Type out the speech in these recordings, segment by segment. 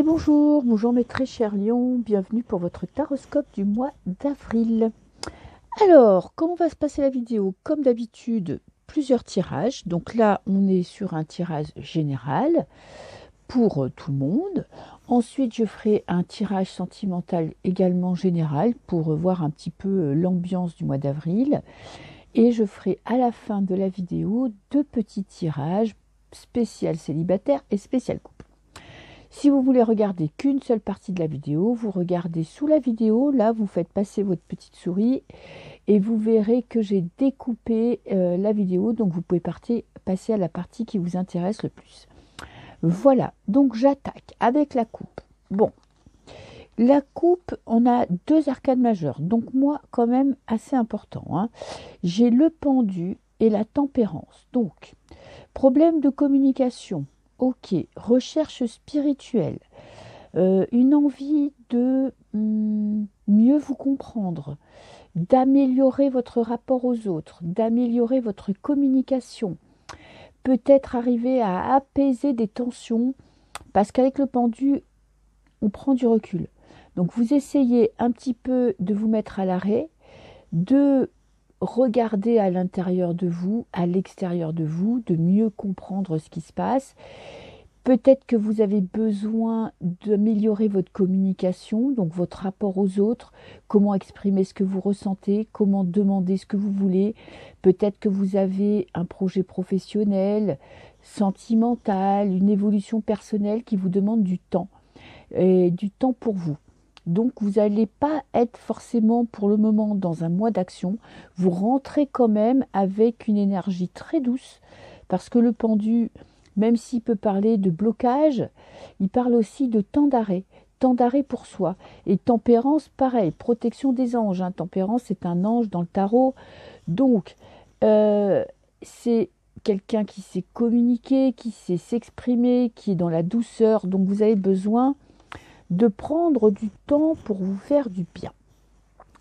Et bonjour, bonjour mes très chers lions, bienvenue pour votre taroscope du mois d'avril. Alors, comment va se passer la vidéo? Comme d'habitude, plusieurs tirages. Donc là, on est sur un tirage général pour tout le monde. Ensuite, je ferai un tirage sentimental également général pour voir un petit peu l'ambiance du mois d'avril. Et je ferai à la fin de la vidéo deux petits tirages spécial célibataire et spécial couple. Si vous voulez regarder qu'une seule partie de la vidéo, vous regardez sous la vidéo, là vous faites passer votre petite souris et vous verrez que j'ai découpé la vidéo, donc vous pouvez passer à la partie qui vous intéresse le plus. Voilà, donc j'attaque avec la coupe. Bon, la coupe, on a deux arcanes majeures, donc moi quand même assez important, hein. J'ai le pendu et la tempérance, donc problème de communication. Ok, recherche spirituelle, une envie de mieux vous comprendre, d'améliorer votre rapport aux autres, d'améliorer votre communication, peut-être arriver à apaiser des tensions, parce qu'avec le pendu, on prend du recul. Donc vous essayez un petit peu de vous mettre à l'arrêt, de regarder à l'intérieur de vous, à l'extérieur de vous, de mieux comprendre ce qui se passe. Peut-être que vous avez besoin d'améliorer votre communication, donc votre rapport aux autres, comment exprimer ce que vous ressentez, comment demander ce que vous voulez. Peut-être que vous avez un projet professionnel, sentimental, une évolution personnelle qui vous demande du temps, et du temps pour vous. Donc vous n'allez pas être forcément pour le moment dans un mois d'action. Vous rentrez quand même avec une énergie très douce, parce que le pendu, même s'il peut parler de blocage, il parle aussi de temps d'arrêt pour soi. Et tempérance, pareil, protection des anges, hein. Tempérance, c'est un ange dans le tarot. Donc, c'est quelqu'un qui sait communiquer, qui sait s'exprimer, qui est dans la douceur. Donc, vous avez besoin de prendre du temps pour vous faire du bien.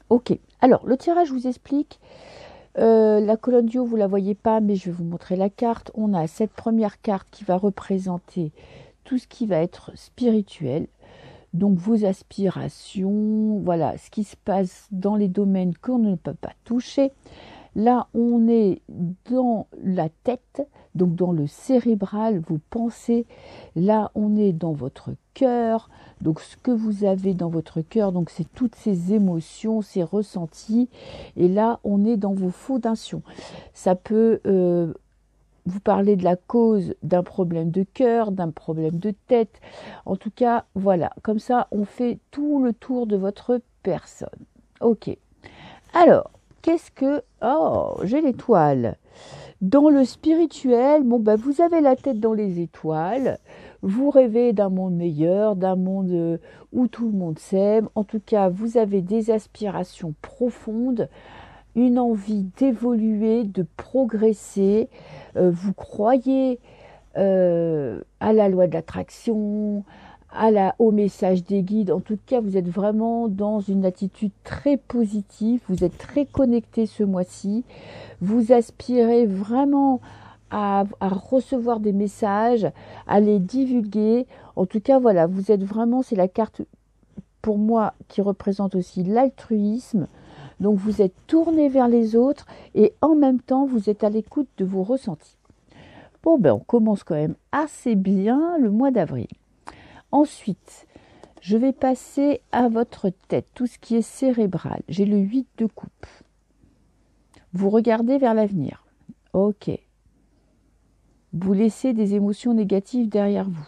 Ok, alors, le tirage, je vous explique. La colonne du haut, vous ne la voyez pas, mais je vais vous montrer la carte. On a cette première carte qui va représenter tout ce qui va être spirituel. Donc vos aspirations, voilà, ce qui se passe dans les domaines qu'on ne peut pas toucher. Là, on est dans la tête, donc dans le cérébral, vos pensées. Là, on est dans votre cœur. Donc, ce que vous avez dans votre cœur, donc c'est toutes ces émotions, ces ressentis. Et là, on est dans vos fondations. Ça peut vous parler de la cause d'un problème de cœur, d'un problème de tête. En tout cas, voilà. Comme ça, on fait tout le tour de votre personne. Ok. Alors, qu'est-ce que... Oh, j'ai l'étoile. Dans le spirituel, bon, bah, vous avez la tête dans les étoiles. Vous rêvez d'un monde meilleur, d'un monde où tout le monde s'aime. En tout cas, vous avez des aspirations profondes, une envie d'évoluer, de progresser. Vous croyez à la loi de l'attraction, au message des guides. En tout cas, vous êtes vraiment dans une attitude très positive. Vous êtes très connecté ce mois-ci. Vous aspirez vraiment à recevoir des messages, à les divulguer. En tout cas, voilà, vous êtes vraiment, c'est la carte pour moi qui représente aussi l'altruisme. Donc, vous êtes tourné vers les autres et en même temps, vous êtes à l'écoute de vos ressentis. Bon, ben, on commence quand même assez bien le mois d'avril. Ensuite, je vais passer à votre tête, tout ce qui est cérébral. J'ai le 8 de coupe. Vous regardez vers l'avenir. Ok. Vous laissez des émotions négatives derrière vous.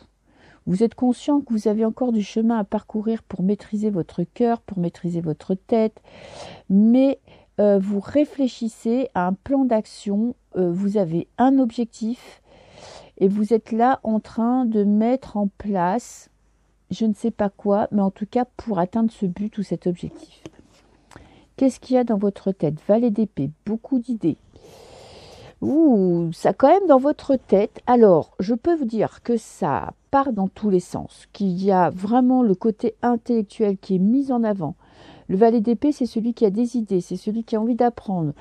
Vous êtes conscient que vous avez encore du chemin à parcourir pour maîtriser votre cœur, pour maîtriser votre tête. Mais vous réfléchissez à un plan d'action. Vous avez un objectif. Et vous êtes là en train de mettre en place, je ne sais pas quoi, mais en tout cas pour atteindre ce but ou cet objectif. Qu'est-ce qu'il y a dans votre tête? Valet d'épée, beaucoup d'idées. Ouh, ça quand même dans votre tête. Alors, je peux vous dire que ça part dans tous les sens, qu'il y a vraiment le côté intellectuel qui est mis en avant. Le valet d'épée, c'est celui qui a des idées, c'est celui qui a envie d'apprendre,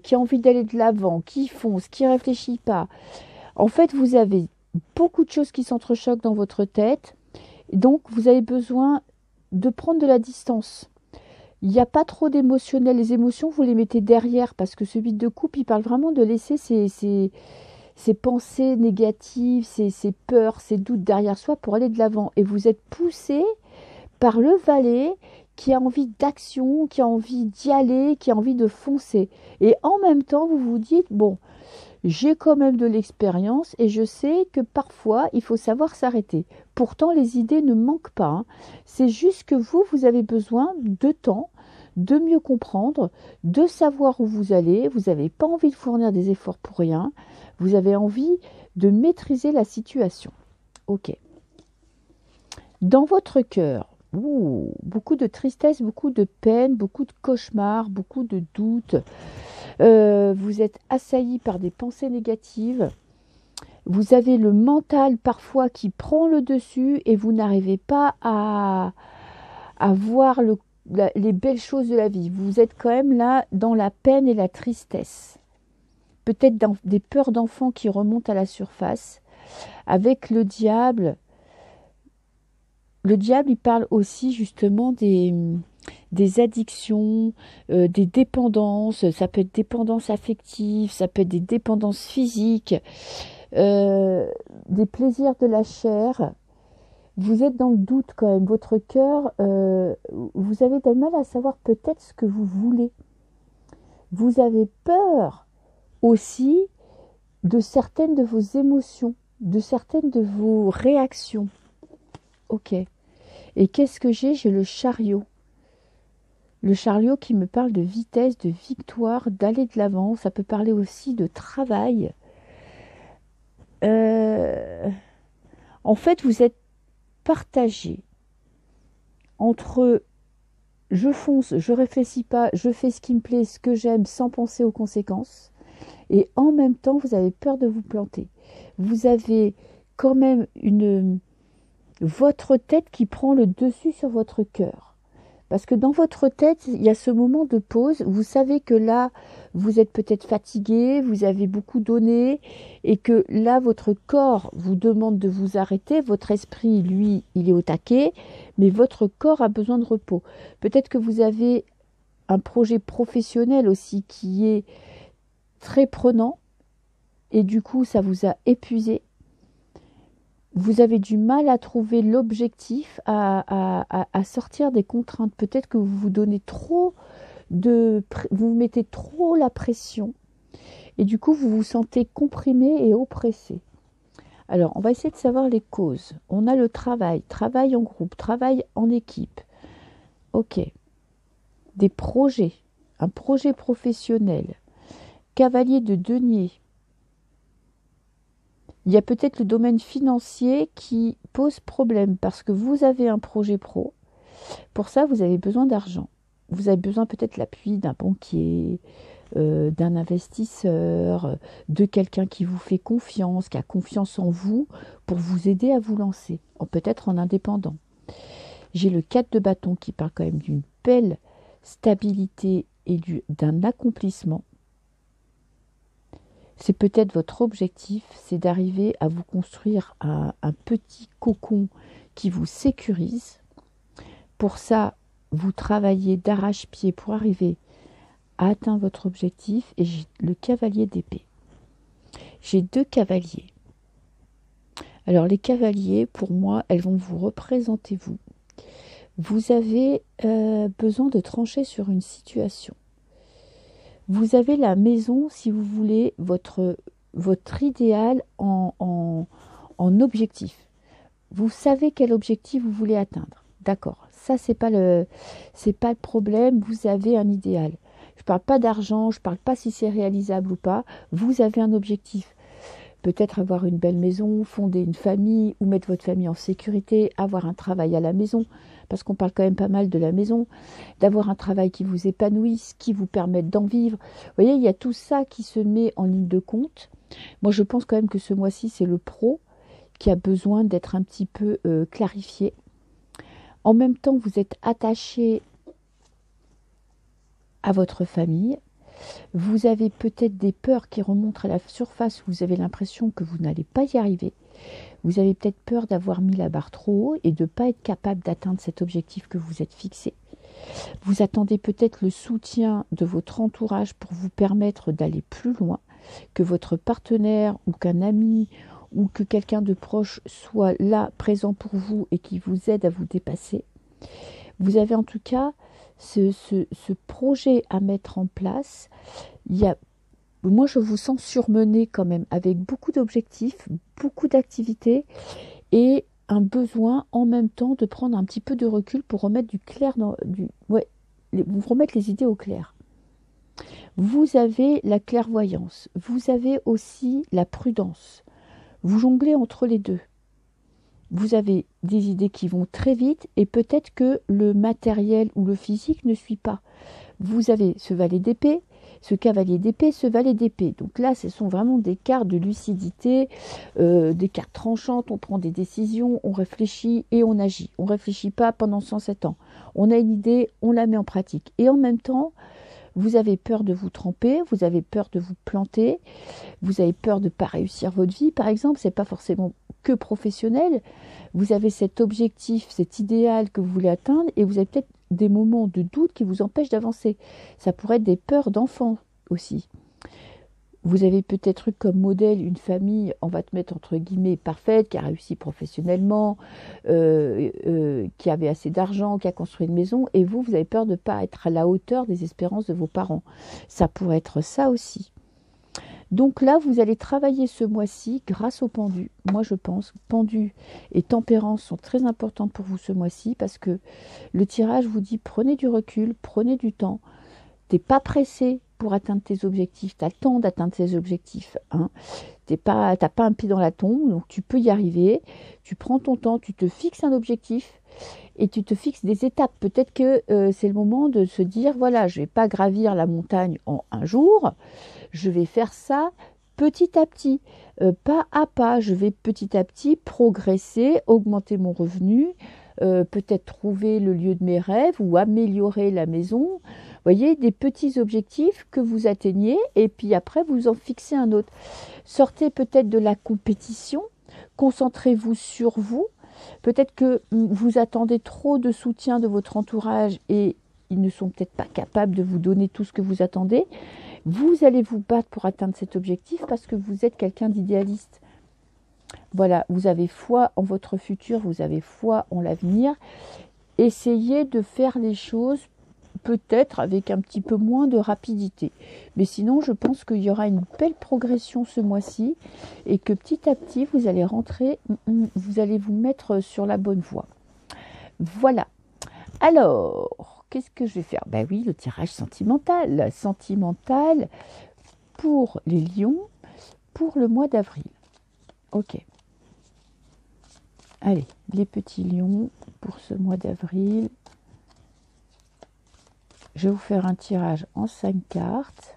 qui a envie d'aller de l'avant, qui fonce, qui ne réfléchit pas. En fait, vous avez beaucoup de choses qui s'entrechoquent dans votre tête Donc, vous avez besoin de prendre de la distance. Il n'y a pas trop d'émotionnel. Les émotions, vous les mettez derrière parce que ce vide de couple, il parle vraiment de laisser ces pensées négatives, ces peurs, ces doutes derrière soi pour aller de l'avant. Et vous êtes poussé par le valet qui a envie d'action, qui a envie d'y aller, qui a envie de foncer. Et en même temps, vous vous dites, bon, j'ai quand même de l'expérience et je sais que parfois, il faut savoir s'arrêter. Pourtant, les idées ne manquent pas, hein. C'est juste que vous avez besoin de temps, de mieux comprendre, de savoir où vous allez. Vous n'avez pas envie de fournir des efforts pour rien. Vous avez envie de maîtriser la situation. Ok. Dans votre cœur, beaucoup de tristesse, beaucoup de peine, beaucoup de cauchemars, beaucoup de doutes. Vous êtes assailli par des pensées négatives. Vous avez le mental parfois qui prend le dessus et vous n'arrivez pas à voir les belles choses de la vie. Vous êtes quand même là dans la peine et la tristesse. Peut-être dans des peurs d'enfants qui remontent à la surface. Avec le diable, il parle aussi justement des addictions, des dépendances. Ça peut être dépendance affective, ça peut être des dépendances physiques, des plaisirs de la chair. Vous êtes dans le doute quand même. Votre cœur, vous avez du mal à savoir peut-être ce que vous voulez. Vous avez peur aussi de certaines de vos émotions, de certaines de vos réactions. Ok. Et qu'est-ce que j'ai? J'ai le chariot. Le chariot qui me parle de vitesse, de victoire, d'aller de l'avant. Ça peut parler aussi de travail. En fait, vous êtes partagé entre je fonce, je réfléchis pas, je fais ce qui me plaît, ce que j'aime, sans penser aux conséquences. Et en même temps, vous avez peur de vous planter. Vous avez quand même votre tête qui prend le dessus sur votre cœur. Parce que dans votre tête, il y a ce moment de pause. Vous savez que là, vous êtes peut-être fatigué, vous avez beaucoup donné, et que là, votre corps vous demande de vous arrêter. Votre esprit, lui, il est au taquet, mais votre corps a besoin de repos. Peut-être que vous avez un projet professionnel aussi qui est très prenant, et du coup, ça vous a épuisé. Vous avez du mal à trouver l'objectif, à sortir des contraintes. Peut-être que vous vous donnez trop vous mettez trop la pression et du coup vous vous sentez comprimé et oppressé. Alors on va essayer de savoir les causes. On a le travail en groupe, travail en équipe. Ok. Des projets, un projet professionnel, cavalier de denier. Il y a peut-être le domaine financier qui pose problème parce que vous avez un projet pro. Pour ça, vous avez besoin d'argent. Vous avez besoin peut-être l'appui d'un banquier, d'un investisseur, de quelqu'un qui vous fait confiance, qui a confiance en vous pour vous aider à vous lancer, peut-être en indépendant. J'ai le 4 de bâton qui parle quand même d'une belle stabilité et d'un accomplissement. C'est peut-être votre objectif, c'est d'arriver à vous construire un petit cocon qui vous sécurise. Pour ça, vous travaillez d'arrache-pied pour arriver à atteindre votre objectif. Et j'ai le cavalier d'épée. J'ai 2 cavaliers. Alors les cavaliers, pour moi, elles vont vous représenter vous. Vous avez besoin de trancher sur une situation. Vous avez la maison, si vous voulez, votre idéal en objectif. Vous savez quel objectif vous voulez atteindre. D'accord. Ça, c'est pas le problème. Vous avez un idéal. Je ne parle pas d'argent, je ne parle pas si c'est réalisable ou pas. Vous avez un objectif. Peut-être avoir une belle maison, fonder une famille ou mettre votre famille en sécurité, avoir un travail à la maison, parce qu'on parle quand même pas mal de la maison, d'avoir un travail qui vous épanouisse, qui vous permette d'en vivre. Vous voyez, il y a tout ça qui se met en ligne de compte. Moi, je pense quand même que ce mois-ci, c'est le pro qui a besoin d'être un petit peu clarifié. En même temps, vous êtes attaché à votre famille. Vous avez peut-être des peurs qui remontent à la surface. Vous avez l'impression que vous n'allez pas y arriver. Vous avez peut-être peur d'avoir mis la barre trop haut et de ne pas être capable d'atteindre cet objectif que vous êtes fixé. Vous attendez peut-être le soutien de votre entourage pour vous permettre d'aller plus loin, que votre partenaire ou qu'un ami ou que quelqu'un de proche soit là, présent pour vous et qui vous aide à vous dépasser. Vous avez en tout cas ce projet à mettre en place. Moi, je vous sens surmené quand même, avec beaucoup d'objectifs, beaucoup d'activités et un besoin en même temps de prendre un petit peu de recul pour remettre du clair vous remettre les idées au clair. Vous avez la clairvoyance, vous avez aussi la prudence. Vous jonglez entre les deux. Vous avez des idées qui vont très vite et peut-être que le matériel ou le physique ne suit pas. Vous avez ce valet d'épée, ce cavalier d'épée, ce valet d'épée. Donc là, ce sont vraiment des cartes de lucidité, des cartes tranchantes. On prend des décisions, on réfléchit et on agit. On ne réfléchit pas pendant 107 ans. On a une idée, on la met en pratique. Et en même temps, vous avez peur de vous tromper, vous avez peur de vous planter, vous avez peur de ne pas réussir votre vie, par exemple. Ce n'est pas forcément que professionnel. Vous avez cet objectif, cet idéal que vous voulez atteindre et vous avez peut-être des moments de doute qui vous empêchent d'avancer. Ça pourrait être des peurs d'enfants aussi. Vous avez peut-être eu comme modèle une famille, on va te mettre entre guillemets, parfaite, qui a réussi professionnellement, qui avait assez d'argent, qui a construit une maison, et vous avez peur de ne pas être à la hauteur des espérances de vos parents. Ça pourrait être ça aussi. Donc là, vous allez travailler ce mois-ci grâce au pendu. Moi, je pense que pendu et tempérance sont très importantes pour vous ce mois-ci parce que le tirage vous dit prenez du recul, prenez du temps. T'es pas pressé pour atteindre tes objectifs. Tu as le temps d'atteindre tes objectifs. Hein. T'as pas un pied dans la tombe, donc tu peux y arriver. Tu prends ton temps, tu te fixes un objectif et tu te fixes des étapes. Peut-être que c'est le moment de se dire, voilà, je ne vais pas gravir la montagne en un jour. Je vais faire ça petit à petit, pas à pas. Je vais petit à petit progresser, augmenter mon revenu, peut-être trouver le lieu de mes rêves ou améliorer la maison. Vous voyez, des petits objectifs que vous atteignez et puis après vous en fixez un autre. Sortez peut-être de la compétition, concentrez-vous sur vous. Peut-être que vous attendez trop de soutien de votre entourage et ils ne sont peut-être pas capables de vous donner tout ce que vous attendez. Vous allez vous battre pour atteindre cet objectif parce que vous êtes quelqu'un d'idéaliste. Voilà, vous avez foi en votre futur, vous avez foi en l'avenir. Essayez de faire les choses peut-être avec un petit peu moins de rapidité. Mais sinon, je pense qu'il y aura une belle progression ce mois-ci et que petit à petit, vous allez rentrer, vous allez vous mettre sur la bonne voie. Voilà. Alors, qu'est-ce que je vais faire? Ben oui, le tirage sentimental. Sentimental pour les lions pour le mois d'avril. Ok. Allez, les petits lions pour ce mois d'avril. Je vais vous faire un tirage en 5 cartes.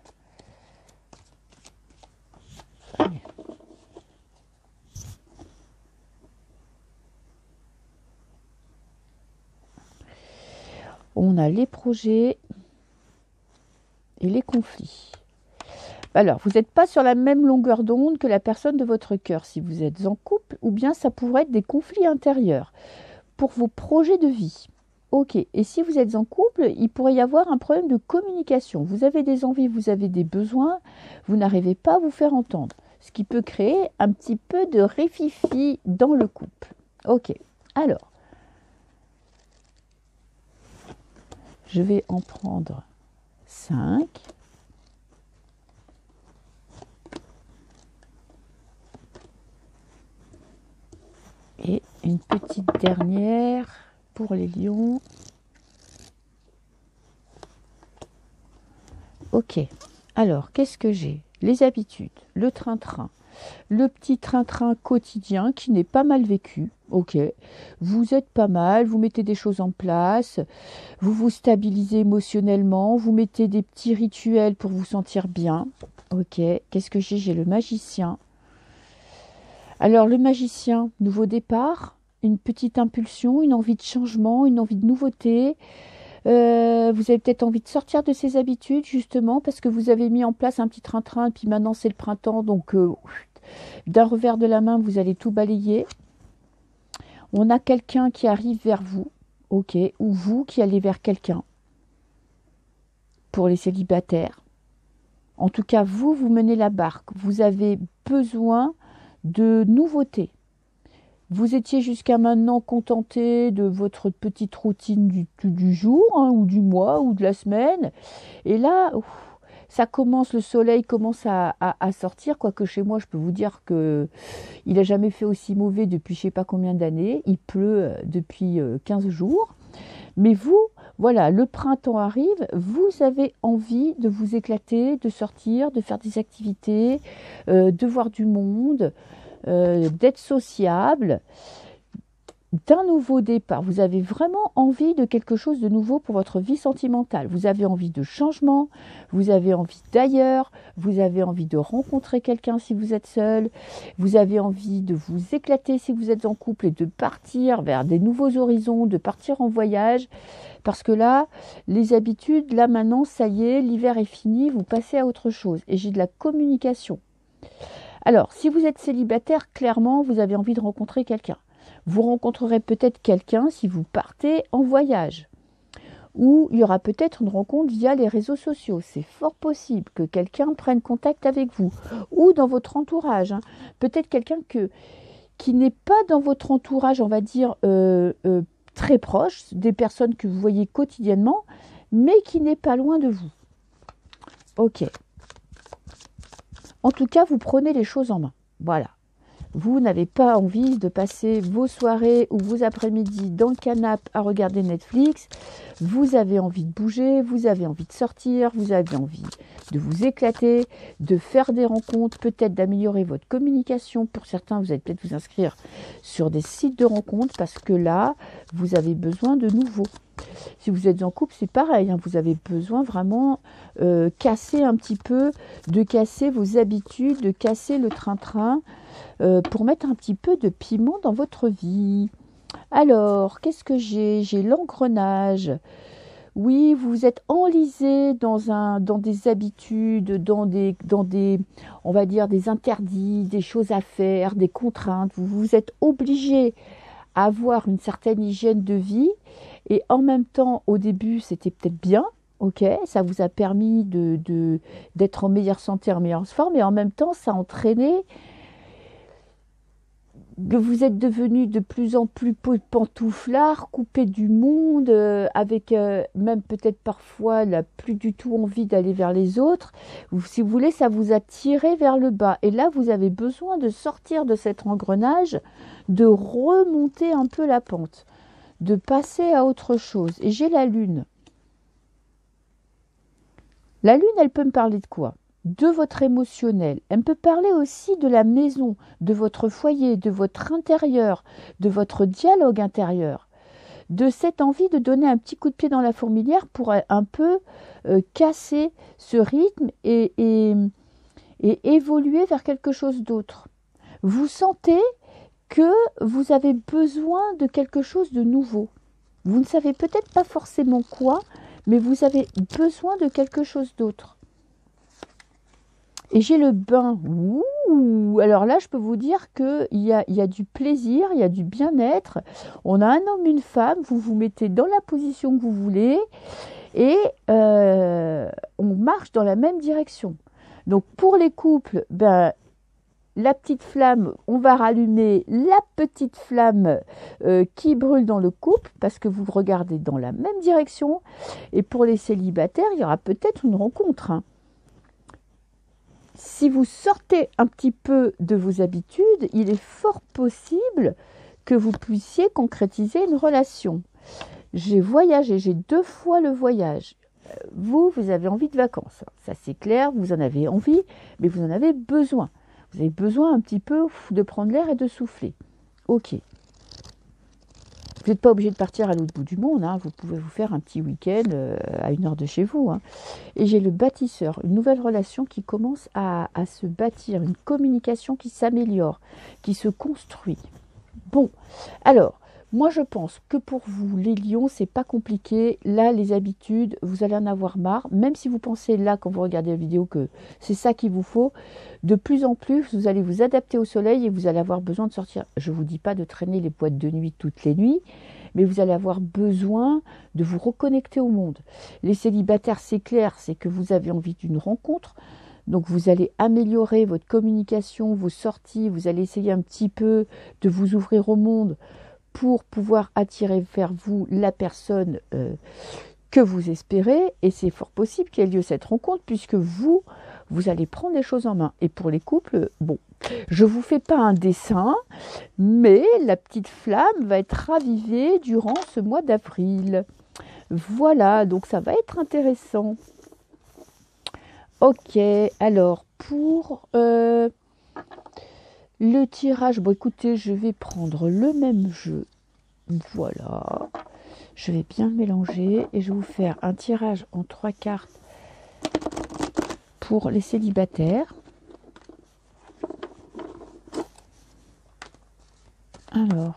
Allez. On a les projets et les conflits. Alors, vous n'êtes pas sur la même longueur d'onde que la personne de votre cœur si vous êtes en couple, ou bien ça pourrait être des conflits intérieurs pour vos projets de vie. Ok, et si vous êtes en couple, il pourrait y avoir un problème de communication. Vous avez des envies, vous avez des besoins, vous n'arrivez pas à vous faire entendre. Ce qui peut créer un petit peu de rififi dans le couple. Ok, alors, je vais en prendre 5. Et une petite dernière pour les lions. Ok, alors qu'est-ce que j'ai? Les habitudes, le train-train, le petit train-train quotidien qui n'est pas mal vécu. Ok, vous êtes pas mal, vous mettez des choses en place, vous vous stabilisez émotionnellement, vous mettez des petits rituels pour vous sentir bien. Ok, qu'est-ce que j'ai? J'ai le magicien. Alors le magicien, nouveau départ, une petite impulsion, une envie de changement, une envie de nouveauté. Vous avez peut-être envie de sortir de ces habitudes justement parce que vous avez mis en place un petit train-train et puis maintenant c'est le printemps donc D'un revers de la main, vous allez tout balayer. On a quelqu'un qui arrive vers vous, ok, ou vous qui allez vers quelqu'un. Pour les célibataires. En tout cas, vous menez la barque. Vous avez besoin de nouveautés. Vous étiez jusqu'à maintenant contenté de votre petite routine du jour, hein, ou du mois, ou de la semaine. Et là, ça commence, le soleil commence à sortir. Quoique chez moi, je peux vous dire qu'il n'a jamais fait aussi mauvais depuis je ne sais pas combien d'années. Il pleut depuis 15 jours. Mais vous, voilà, le printemps arrive, vous avez envie de vous éclater, de sortir, de faire des activités, de voir du monde, d'être sociable, d'un nouveau départ. Vous avez vraiment envie de quelque chose de nouveau pour votre vie sentimentale. Vous avez envie de changement, vous avez envie d'ailleurs, vous avez envie de rencontrer quelqu'un si vous êtes seul, vous avez envie de vous éclater si vous êtes en couple et de partir vers des nouveaux horizons, de partir en voyage. Parce que là, les habitudes, là maintenant, ça y est, l'hiver est fini, vous passez à autre chose. Et j'ai de la communication. Alors, si vous êtes célibataire, clairement, vous avez envie de rencontrer quelqu'un. Vous rencontrerez peut-être quelqu'un si vous partez en voyage. Ou il y aura peut-être une rencontre via les réseaux sociaux. C'est fort possible que quelqu'un prenne contact avec vous. Ou dans votre entourage. Hein. Peut-être quelqu'un qui n'est pas dans votre entourage, on va dire, très proche, des personnes que vous voyez quotidiennement, mais qui n'est pas loin de vous. Ok. En tout cas, vous prenez les choses en main. Voilà. Vous n'avez pas envie de passer vos soirées ou vos après-midi dans le canapé à regarder Netflix. Vous avez envie de bouger, vous avez envie de sortir, vous avez envie de vous éclater, de faire des rencontres, peut-être d'améliorer votre communication. Pour certains, vous allez peut-être vous inscrire sur des sites de rencontres parce que là, vous avez besoin de nouveau. Si vous êtes en couple, c'est pareil. Hein, vous avez besoin vraiment casser un petit peu, de casser vos habitudes, de casser le train-train pour mettre un petit peu de piment dans votre vie. Alors, qu'est-ce que j'ai? J'ai l'engrenage. Oui, vous êtes enlisé dans des habitudes, dans des, on va dire, des interdits, des choses à faire, des contraintes. Vous êtes obligé à avoir une certaine hygiène de vie. Et en même temps, au début, c'était peut-être bien. Ok, ça vous a permis d'être en meilleure santé, en meilleure forme. Et en même temps, ça a entraîné que vous êtes devenu de plus en plus pantouflard, coupé du monde, avec même peut-être parfois plus du tout envie d'aller vers les autres. Si vous voulez, ça vous a tiré vers le bas. Et là, vous avez besoin de sortir de cet engrenage, de remonter un peu la pente, de passer à autre chose. Et j'ai la lune. La lune, elle peut me parler de quoi? De votre émotionnel. Elle peut parler aussi de la maison, de votre foyer, de votre intérieur, de votre dialogue intérieur, de cette envie de donner un petit coup de pied dans la fourmilière pour un peu casser ce rythme et évoluer vers quelque chose d'autre. Vous sentez que vous avez besoin de quelque chose de nouveau. Vous ne savez peut-être pas forcément quoi, mais vous avez besoin de quelque chose d'autre. Et j'ai le bain. Ouh, alors là, je peux vous dire qu'il y a du plaisir, il y a du bien-être. On a un homme, une femme, vous vous mettez dans la position que vous voulez et on marche dans la même direction. Donc pour les couples, la petite flamme, on va rallumer la petite flamme qui brûle dans le couple parce que vous regardez dans la même direction. Et pour les célibataires, il y aura peut-être une rencontre. Hein. Si vous sortez un petit peu de vos habitudes, il est fort possible que vous puissiez concrétiser une relation. J'ai voyagé, j'ai 2 fois le voyage. Vous avez envie de vacances. Ça c'est clair, vous en avez envie, mais vous en avez besoin. Vous avez besoin un petit peu de prendre l'air et de souffler. Ok. Vous n'êtes pas obligé de partir à l'autre bout du monde. Hein. Vous pouvez vous faire un petit week-end à 1 heure de chez vous. Hein. Et j'ai le bâtisseur, une nouvelle relation qui commence à se bâtir, une communication qui s'améliore, qui se construit. Bon, alors, Moi, je pense que pour vous, les lions, c'est pas compliqué. Là, les habitudes, vous allez en avoir marre. Même si vous pensez là, quand vous regardez la vidéo, que c'est ça qu'il vous faut, de plus en plus, vous allez vous adapter au soleil et vous allez avoir besoin de sortir. Je vous dis pas de traîner les boîtes de nuit toutes les nuits, mais vous allez avoir besoin de vous reconnecter au monde. Les célibataires, c'est clair, c'est que vous avez envie d'une rencontre. Donc vous allez améliorer votre communication, vos sorties, vous allez essayer un petit peu de vous ouvrir au monde pour pouvoir attirer vers vous la personne que vous espérez. Et c'est fort possible qu'il y ait lieu cette rencontre puisque vous allez prendre les choses en main. Et pour les couples, bon, je ne vous fais pas un dessin, mais la petite flamme va être ravivée durant ce mois d'avril. Voilà, donc ça va être intéressant. Ok, alors pour le tirage, bon écoutez, je vais prendre le même jeu. Voilà, je vais bien le mélanger et je vais vous faire un tirage en 3 cartes pour les célibataires. Alors,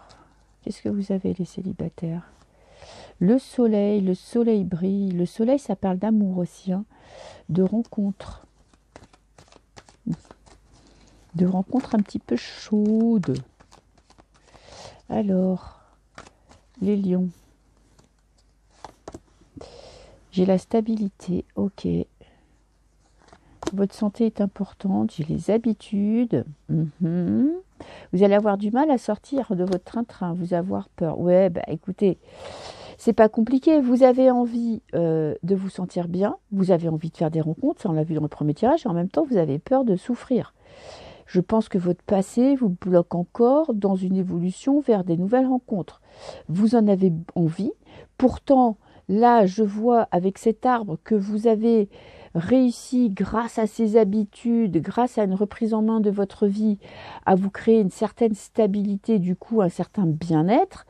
qu'est-ce que vous avez les célibataires? Le soleil brille. Le soleil, ça parle d'amour aussi, hein, de rencontres. De rencontres un petit peu chaudes. Alors, les lions. J'ai la stabilité, ok. Votre santé est importante, j'ai les habitudes. Vous allez avoir du mal à sortir de votre train-train, vous allez avoir peur. Ouais, bah écoutez, c'est pas compliqué. Vous avez envie de vous sentir bien, vous avez envie de faire des rencontres, ça on l'a vu dans le premier tirage, et en même temps vous avez peur de souffrir. Je pense que votre passé vous bloque encore dans une évolution vers des nouvelles rencontres. Vous en avez envie, pourtant là je vois avec cet arbre que vous avez réussi grâce à ces habitudes, grâce à une reprise en main de votre vie, à vous créer une certaine stabilité, du coup un certain bien-être,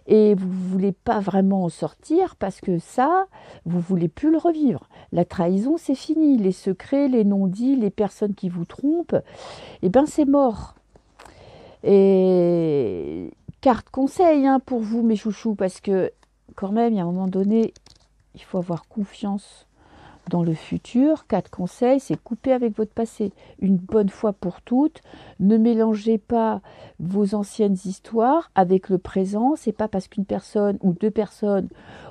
et vous ne voulez pas vraiment en sortir parce que ça, vous ne voulez plus le revivre. La trahison, c'est fini. Les secrets, les non-dits, les personnes qui vous trompent, eh bien c'est mort. Et carte conseil hein, pour vous mes chouchous, parce que quand même, il y a un moment donné, il faut avoir confiance dans le futur. 4 conseils, c'est couper avec votre passé une bonne fois pour toutes. Ne mélangez pas vos anciennes histoires avec le présent. C'est pas parce qu'une personne ou 2 personnes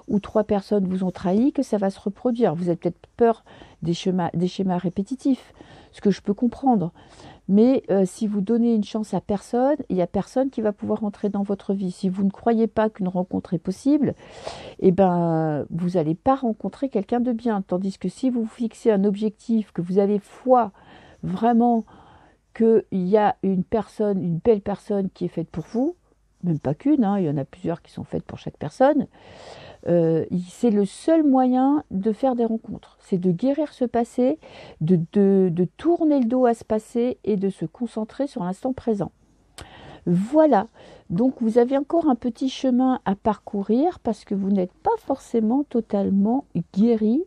ou 3 personnes vous ont trahi que ça va se reproduire. Vous avez peut-être peur des schémas répétitifs, ce que je peux comprendre. Mais si vous donnez une chance à personne, il n'y a personne qui va pouvoir entrer dans votre vie. Si vous ne croyez pas qu'une rencontre est possible, eh ben, vous n'allez pas rencontrer quelqu'un de bien. Tandis que si vous fixez un objectif, que vous avez foi vraiment qu'il y a une personne, une belle personne qui est faite pour vous, même pas qu'une, hein, il y en a plusieurs qui sont faites pour chaque personne, c'est le seul moyen de faire des rencontres. C'est de guérir ce passé, de tourner le dos à ce passé et de se concentrer sur l'instant présent. Voilà, donc vous avez encore un petit chemin à parcourir parce que vous n'êtes pas forcément totalement guéri.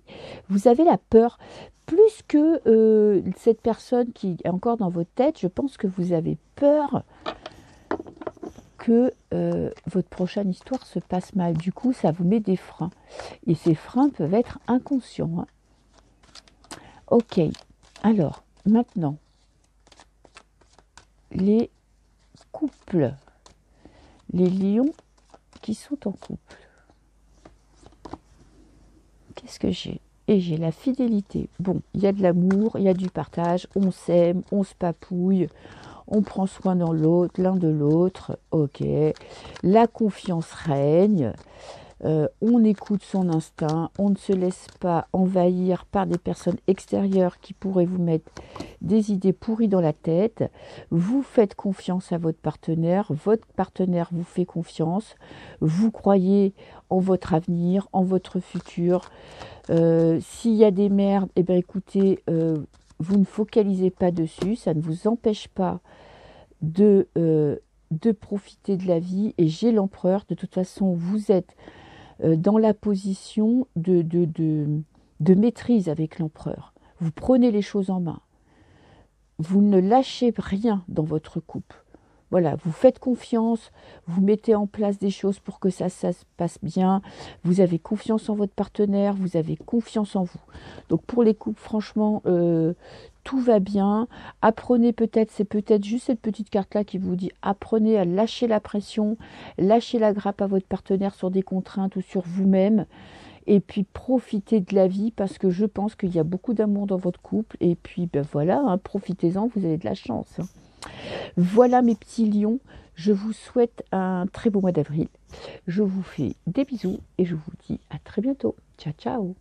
Vous avez la peur. Plus que cette personne qui est encore dans votre tête, je pense que vous avez peur que votre prochaine histoire se passe mal. Du coup, ça vous met des freins. Et ces freins peuvent être inconscients. Hein. Ok, alors, maintenant, les couples. Les lions qui sont en couple. Qu'est-ce que j'ai? Et j'ai la fidélité. Bon, il y a de l'amour, il y a du partage, on s'aime, on se papouille, on prend soin dans l'autre, l'un de l'autre. Ok. La confiance règne. On écoute son instinct, on ne se laisse pas envahir par des personnes extérieures qui pourraient vous mettre des idées pourries dans la tête. Vous faites confiance à votre partenaire vous fait confiance, vous croyez en votre avenir, en votre futur. S'il y a des merdes, eh bien écoutez, vous ne focalisez pas dessus, ça ne vous empêche pas de profiter de la vie. Et j'ai l'empereur, de toute façon vous êtes dans la position de maîtrise avec l'empereur. Vous prenez les choses en main. Vous ne lâchez rien dans votre couple. Voilà, vous faites confiance, vous mettez en place des choses pour que ça se passe bien, vous avez confiance en votre partenaire, vous avez confiance en vous. Donc pour les couples, franchement, tout va bien. Apprenez peut-être, c'est peut-être juste cette petite carte-là qui vous dit, apprenez à lâcher la pression, lâcher la grappe à votre partenaire sur des contraintes ou sur vous-même. Et puis profitez de la vie parce que je pense qu'il y a beaucoup d'amour dans votre couple. Et puis ben voilà, hein, profitez-en, vous avez de la chance. Hein. Voilà mes petits lions, je vous souhaite un très beau mois d'avril. Je vous fais des bisous et je vous dis à très bientôt. Ciao ciao.